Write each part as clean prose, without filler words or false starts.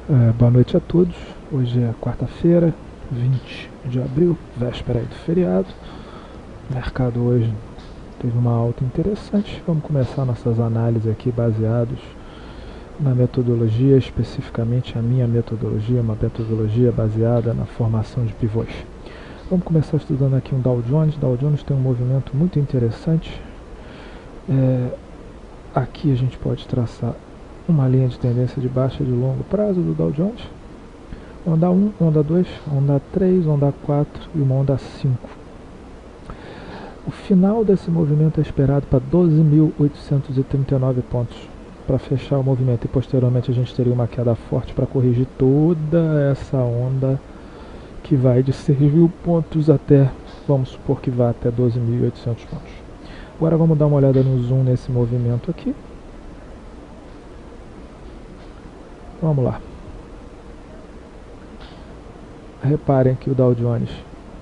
Boa noite a todos. Hoje é quarta-feira, 20 de abril, véspera aí do feriado. O mercado hoje teve uma alta interessante. Vamos começar nossas análises aqui baseados na metodologia, especificamente a minha metodologia, uma metodologia baseada na formação de pivôs. Vamos começar estudando aqui um Dow Jones. Dow Jones tem um movimento muito interessante. Aqui a gente pode traçar uma linha de tendência de baixa de longo prazo do Dow Jones. Onda 1, onda 2, onda 3, onda 4 e uma onda 5. O final desse movimento é esperado para 12.839 pontos para fechar o movimento, e posteriormente a gente teria uma queda forte para corrigir toda essa onda que vai de 6.000 pontos até, vamos supor que vá até 12.800 pontos. Agora vamos dar uma olhada no zoom nesse movimento aqui. Vamos lá. Reparem que o Dow Jones,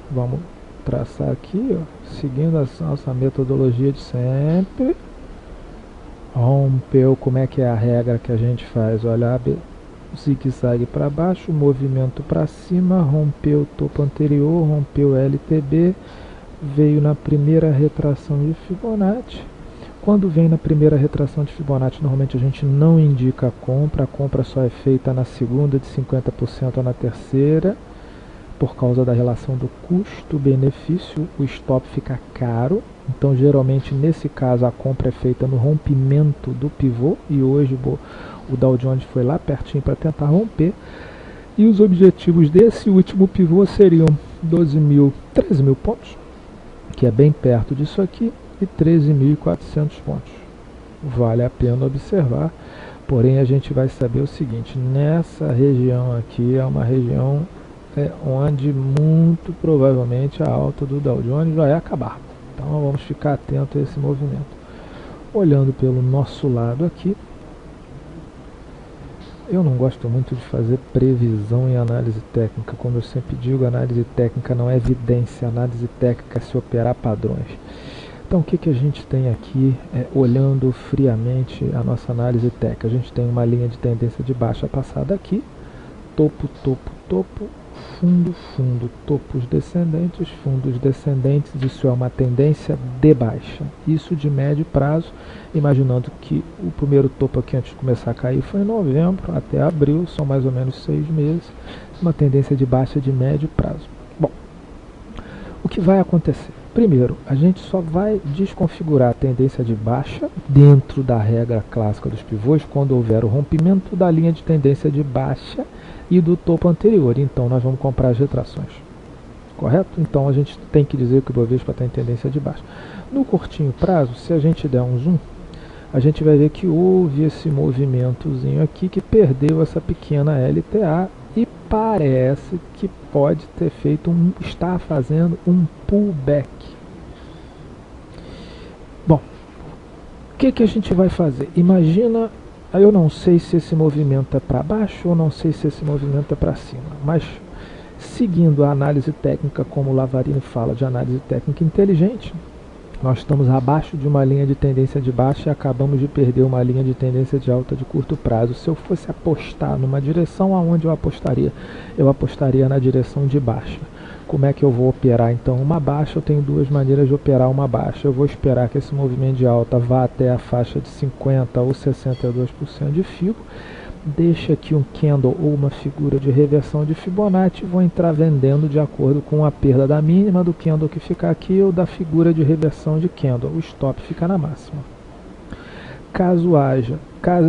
vamos traçar aqui, ó, seguindo a nossa metodologia de sempre. Rompeu, como é que é a regra que a gente faz? Olha, zigue-zague para baixo, movimento para cima, rompeu o topo anterior, rompeu LTB, veio na primeira retração de Fibonacci. Quando vem na primeira retração de Fibonacci, normalmente a gente não indica a compra só é feita na segunda de 50% ou na terceira, por causa da relação do custo-benefício, o stop fica caro. Então geralmente nesse caso a compra é feita no rompimento do pivô, e hoje o Dow Jones foi lá pertinho para tentar romper, e os objetivos desse último pivô seriam 13.000 pontos, que é bem perto disso aqui, e 13.400 pontos. Vale a pena observar, porém a gente vai saber o seguinte: nessa região aqui é uma região onde muito provavelmente a alta do Dow Jones vai acabar. Então vamos ficar atento a esse movimento. Olhando pelo nosso lado aqui, eu não gosto muito de fazer previsão em análise técnica. Como eu sempre digo, análise técnica não é evidência, análise técnica é se operar padrões. Então o que a gente tem aqui, olhando friamente a nossa análise técnica? A gente tem uma linha de tendência de baixa passada aqui, topo, topo, topo, fundo, fundo, topos descendentes, fundos descendentes. Isso é uma tendência de baixa, isso de médio prazo, imaginando que o primeiro topo aqui antes de começar a cair foi em novembro até abril, são mais ou menos 6 meses, uma tendência de baixa de médio prazo. Bom, o que vai acontecer? Primeiro, a gente só vai desconfigurar a tendência de baixa dentro da regra clássica dos pivôs quando houver o rompimento da linha de tendência de baixa e do topo anterior. Então nós vamos comprar as retrações, correto? Então a gente tem que dizer que o Bovespa está em tendência de baixa. No curtinho prazo, se a gente der um zoom, a gente vai ver que houve esse movimentozinho aqui que perdeu essa pequena LTA e parece que pode ter feito está fazendo um pullback. Bom, o que a gente vai fazer? Imagina, eu não sei se esse movimento é para baixo ou não sei se esse movimento é para cima, mas seguindo a análise técnica, como o Lavarini fala de análise técnica inteligente, nós estamos abaixo de uma linha de tendência de baixa e acabamos de perder uma linha de tendência de alta de curto prazo. Se eu fosse apostar numa direção, aonde eu apostaria? Eu apostaria na direção de baixa. Como é que eu vou operar então uma baixa? Eu tenho duas maneiras de operar uma baixa. Eu vou esperar que esse movimento de alta vá até a faixa de 50% ou 62% de Fibo, deixa aqui um candle ou uma figura de reversão de Fibonacci, vou entrar vendendo de acordo com a perda da mínima do candle que fica aqui ou da figura de reversão de candle. O stop fica na máxima. Caso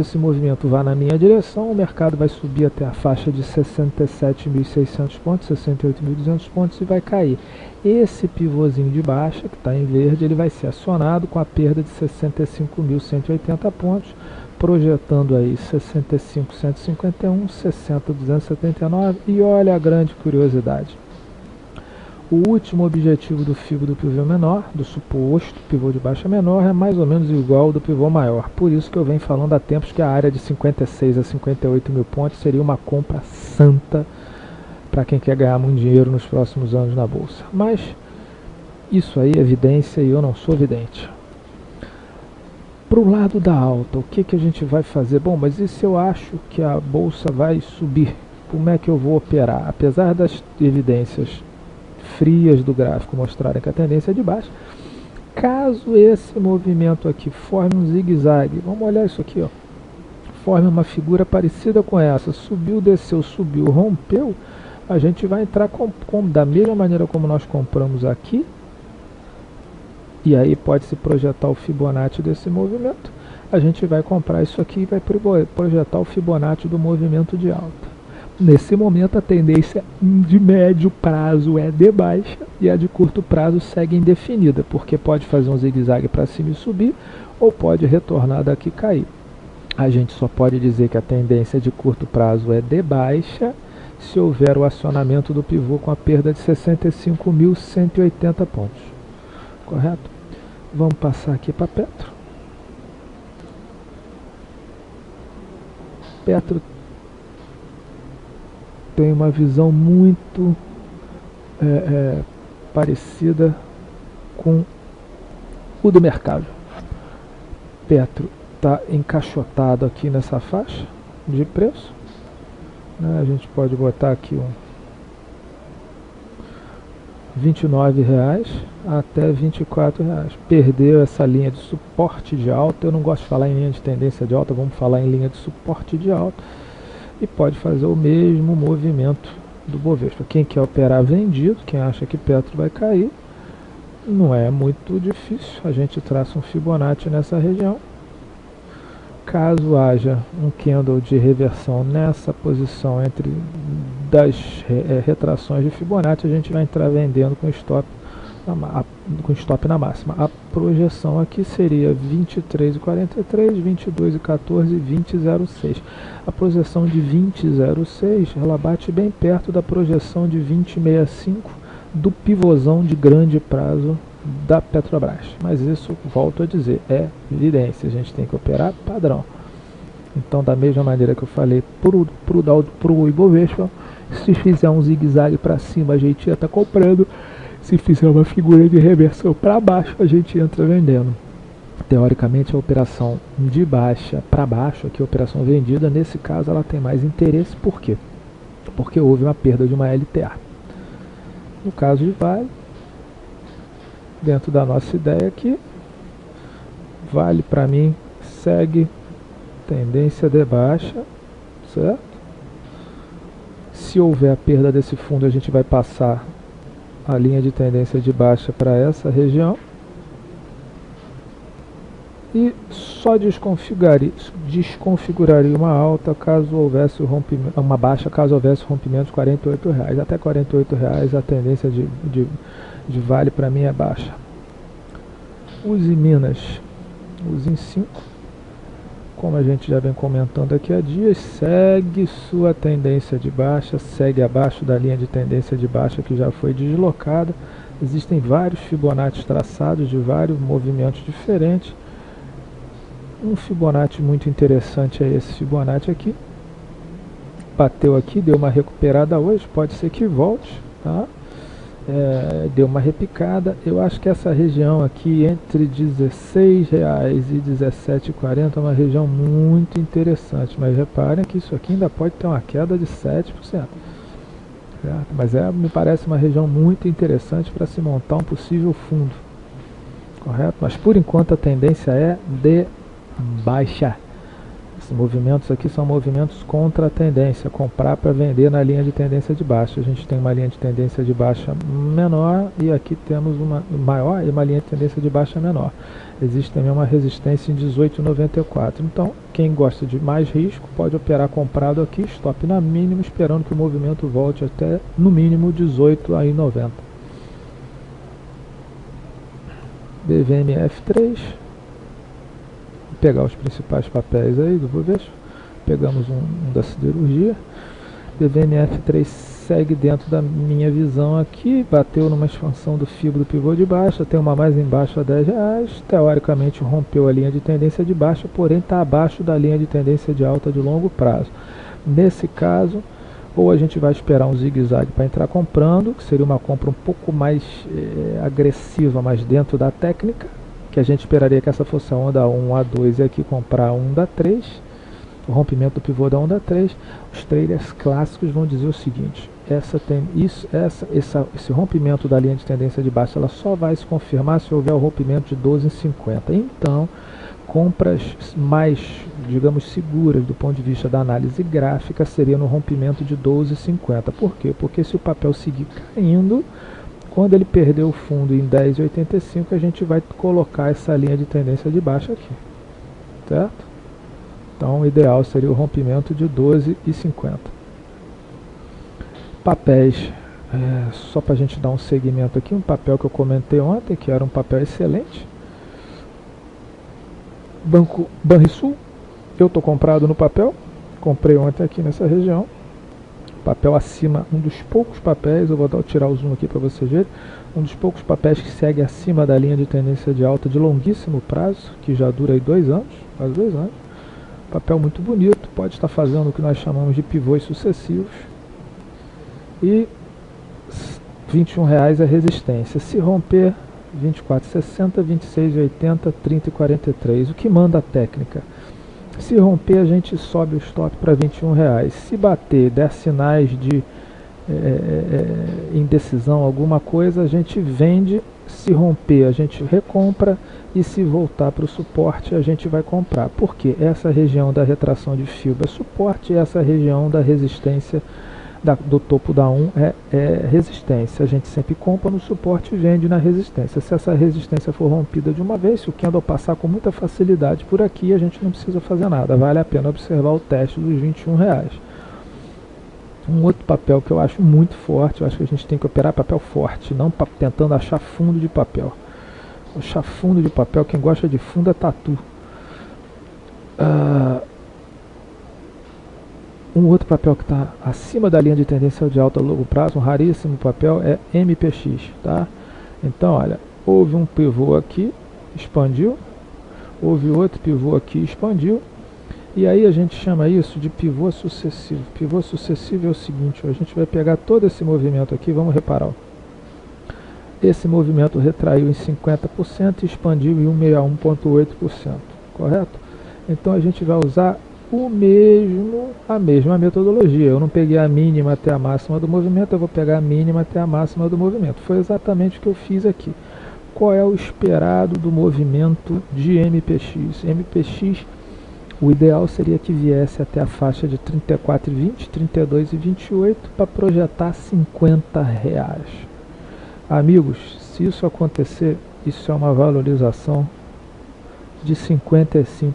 esse movimento vá na minha direção, o mercado vai subir até a faixa de 67.600 pontos, 68.200 pontos e vai cair. Esse pivôzinho de baixa, que está em verde, ele vai ser acionado com a perda de 65.180 pontos, projetando aí 65.151, 60.279, e olha a grande curiosidade. O último objetivo do Fibo do pivô menor, do suposto pivô de baixa menor, é mais ou menos igual ao do pivô maior. Por isso que eu venho falando há tempos que a área de 56 a 58 mil pontos seria uma compra santa para quem quer ganhar muito dinheiro nos próximos anos na bolsa. Mas isso aí é evidência e eu não sou vidente. Para o lado da alta, o que a gente vai fazer? Bom, mas e se eu acho que a bolsa vai subir? Como é que eu vou operar? Apesar das evidências frias do gráfico mostrarem que a tendência é de baixa, caso esse movimento aqui forme um zigue-zague, vamos olhar isso aqui, ó, forme uma figura parecida com essa, subiu, desceu, subiu, rompeu, a gente vai entrar da mesma maneira como nós compramos aqui, e aí pode se projetar o Fibonacci desse movimento, a gente vai comprar isso aqui e vai projetar o Fibonacci do movimento de alta. Nesse momento a tendência de médio prazo é de baixa e a de curto prazo segue indefinida, porque pode fazer um zigue-zague para cima e subir, ou pode retornar daqui e cair. A gente só pode dizer que a tendência de curto prazo é de baixa se houver o acionamento do pivô com a perda de 65.180 pontos. Correto? Vamos passar aqui para Petro. Petro tem uma visão muito parecida com o do mercado. Petro está encaixotado aqui nessa faixa de preço, né? A gente pode botar aqui R$29 até R$24. Perdeu essa linha de suporte de alta. Eu não gosto de falar em linha de tendência de alta, vamos falar em linha de suporte de alta. E pode fazer o mesmo movimento do Bovespa. Quem quer operar vendido, quem acha que Petro vai cair, não é muito difícil. A gente traça um Fibonacci nessa região. Caso haja um candle de reversão nessa posição entre das retrações de Fibonacci, a gente vai entrar vendendo com stop na máxima. A projeção aqui seria 23,43, 22,14 e 20,06. A projeção de 20,06 ela bate bem perto da projeção de 20,65 do pivôzão de grande prazo da Petrobras. Mas isso, volto a dizer, é evidência. A gente tem que operar padrão. Então, da mesma maneira que eu falei pro Ibovespa, se fizer um zigue-zague para cima, a gente já está comprando. Se fizer uma figura de reversão para baixo, a gente entra vendendo. Teoricamente, a operação de baixa para baixo, aqui a operação vendida, nesse caso ela tem mais interesse. Por quê? Porque houve uma perda de uma LTA. No caso de Vale, dentro da nossa ideia aqui, Vale para mim segue tendência de baixa, certo? Se houver a perda desse fundo, a gente vai passar a linha de tendência de baixa para essa região e só desconfiguraria uma alta caso houvesse uma baixa caso houvesse rompimento de R$48. Até R$48 a tendência de Vale para mim é baixa. Use Minas, use em 5, como a gente já vem comentando aqui há dias, segue sua tendência de baixa, segue abaixo da linha de tendência de baixa que já foi deslocada. Existem vários Fibonacci traçados de vários movimentos diferentes. Um Fibonacci muito interessante é esse Fibonacci aqui. Bateu aqui, deu uma recuperada hoje, pode ser que volte, tá? Deu uma repicada. Eu acho que essa região aqui entre R$16 e R$17,40 é uma região muito interessante, mas reparem que isso aqui ainda pode ter uma queda de 7%, certo? Mas me parece uma região muito interessante para se montar um possível fundo, correto? Mas por enquanto a tendência é de baixa. Esses movimentos aqui são movimentos contra a tendência, comprar para vender na linha de tendência de baixa. A gente tem uma linha de tendência de baixa menor e aqui temos uma maior e uma linha de tendência de baixa menor. Existe também uma resistência em 18,94. Então, quem gosta de mais risco pode operar comprado aqui, stop na mínima, esperando que o movimento volte até no mínimo 18,90. BVMF3. Pegar os principais papéis aí do Bovespa. Pegamos um da siderurgia. BVMF3 segue dentro da minha visão aqui, bateu numa expansão do fibro do pivô de baixa, tem uma mais embaixo a R$10, teoricamente rompeu a linha de tendência de baixa, porém está abaixo da linha de tendência de alta de longo prazo. Nesse caso, ou a gente vai esperar um zigue-zague para entrar comprando, que seria uma compra um pouco mais agressiva, mas dentro da técnica, que a gente esperaria que essa fosse a onda 1, a 2 e aqui comprar a onda 3, o rompimento do pivô da onda 3, os traders clássicos vão dizer o seguinte: esse rompimento da linha de tendência de baixa ela só vai se confirmar se houver o rompimento de 12,50. Então, compras mais, digamos, seguras do ponto de vista da análise gráfica seria no rompimento de 12,50. Por quê? Porque se o papel seguir caindo, quando ele perder o fundo em 10,85, a gente vai colocar essa linha de tendência de baixa aqui, certo? Então o ideal seria o rompimento de 12,50. Papéis, só para a gente dar um segmento aqui, um papel que eu comentei ontem, que era um papel excelente. Banco Banrisul, eu estou comprado no papel, comprei ontem aqui nessa região. Papel acima, um dos poucos papéis, eu vou tirar o zoom aqui para vocês verem, um dos poucos papéis que segue acima da linha de tendência de alta de longuíssimo prazo, que já dura aí 2 anos, quase 2 anos. Papel muito bonito, pode estar fazendo o que nós chamamos de pivôs sucessivos. E R$21 é resistência. Se romper 24,60, 26,80, 30,43. O que manda a técnica? Se romper, a gente sobe o stop para R$21. Se bater, der sinais de indecisão, alguma coisa, a gente vende. Se romper, a gente recompra. E se voltar para o suporte, a gente vai comprar. Porque essa região da retração de fibra é suporte e essa região da resistência do topo da 1 é resistência. A gente sempre compra no suporte e vende na resistência. Se essa resistência for rompida de uma vez, se o candle passar com muita facilidade por aqui, a gente não precisa fazer nada. Vale a pena observar o teste dos R$21. Um outro papel que eu acho muito forte, eu acho que a gente tem que operar papel forte, não tentando achar fundo de papel. Achar fundo de papel, quem gosta de fundo é tatu. Um outro papel que está acima da linha de tendência de alta a longo prazo, um raríssimo papel, é MPX, tá? Então, olha, houve um pivô aqui, expandiu, houve outro pivô aqui, expandiu, e aí a gente chama isso de pivô sucessivo. Pivô sucessivo é o seguinte, ó, a gente vai pegar todo esse movimento aqui, vamos reparar, ó. Esse movimento retraiu em 50% e expandiu em 161,8%, correto? Então a gente vai usar a mesma metodologia. Eu não peguei a mínima até a máxima do movimento, eu vou pegar a mínima até a máxima do movimento. Foi exatamente o que eu fiz aqui. Qual é o esperado do movimento de MPX? MPX, o ideal seria que viesse até a faixa de 34,20, 32,28 para projetar R$50. Amigos, se isso acontecer, isso é uma valorização de 55%.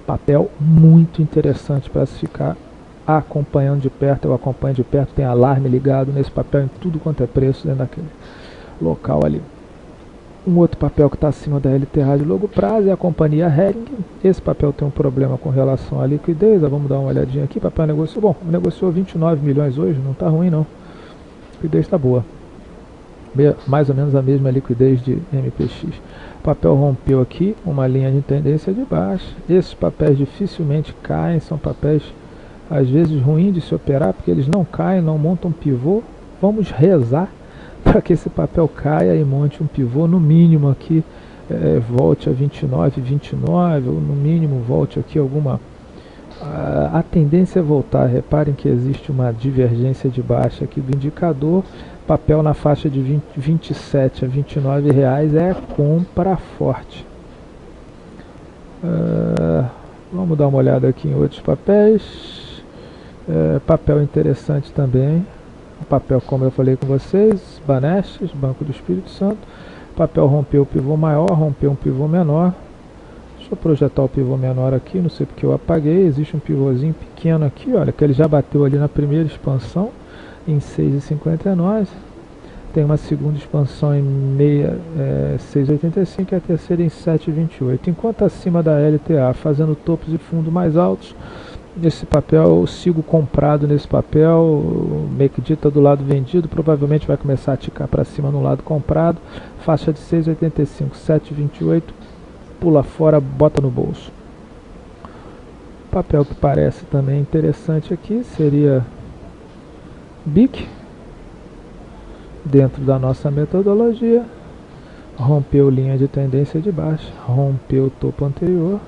Papel muito interessante para se ficar acompanhando de perto. Eu acompanho de perto, tem alarme ligado nesse papel em tudo quanto é preço dentro daquele local ali. Um outro papel que está acima da LTA de longo prazo é a companhia Hering. Esse papel tem um problema com relação à liquidez. Vamos dar uma olhadinha aqui. Papel negociou, bom, negociou 29 milhões hoje, não está ruim não. A liquidez está boa. Mais ou menos a mesma liquidez de MPX. O papel rompeu aqui uma linha de tendência de baixa. Esses papéis dificilmente caem, são papéis às vezes ruins de se operar, porque eles não caem, não montam pivô. Vamos rezar para que esse papel caia e monte um pivô, no mínimo aqui volte a 29,29, ou no mínimo volte aqui alguma... A tendência é voltar. Reparem que existe uma divergência de baixa aqui do indicador. Papel na faixa de 27 a 29 reais é compra forte. Vamos dar uma olhada aqui em outros papéis. Papel interessante também. Papel, como eu falei com vocês, Banestes, Banco do Espírito Santo. Papel rompeu o pivô maior, rompeu um pivô menor. Deixa eu projetar o pivô menor aqui, não sei porque eu apaguei. Existe um pivôzinho pequeno aqui, olha, que ele já bateu ali na primeira expansão em 6,59. Tem uma segunda expansão em 6,85 e a terceira em 7,28. Enquanto acima da LTA, fazendo topos e fundo mais altos, esse papel, eu sigo comprado nesse papel. Meio que dita do lado vendido, provavelmente vai começar a ticar para cima no lado comprado. Faixa de 6,85, 7,28, pula fora, bota no bolso. Papel que parece também interessante aqui seria BIC, dentro da nossa metodologia. rompeu linha de tendência de baixa, rompeu o topo anterior,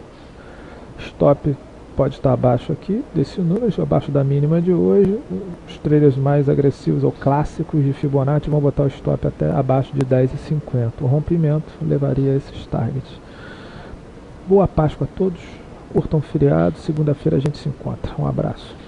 stop pode estar abaixo aqui desse número, abaixo da mínima de hoje. Os traders mais agressivos ou clássicos de Fibonacci vão botar o stop até abaixo de 10,50. O rompimento levaria a esses targets. Boa Páscoa a todos, curtam o feriado, segunda-feira a gente se encontra. Um abraço.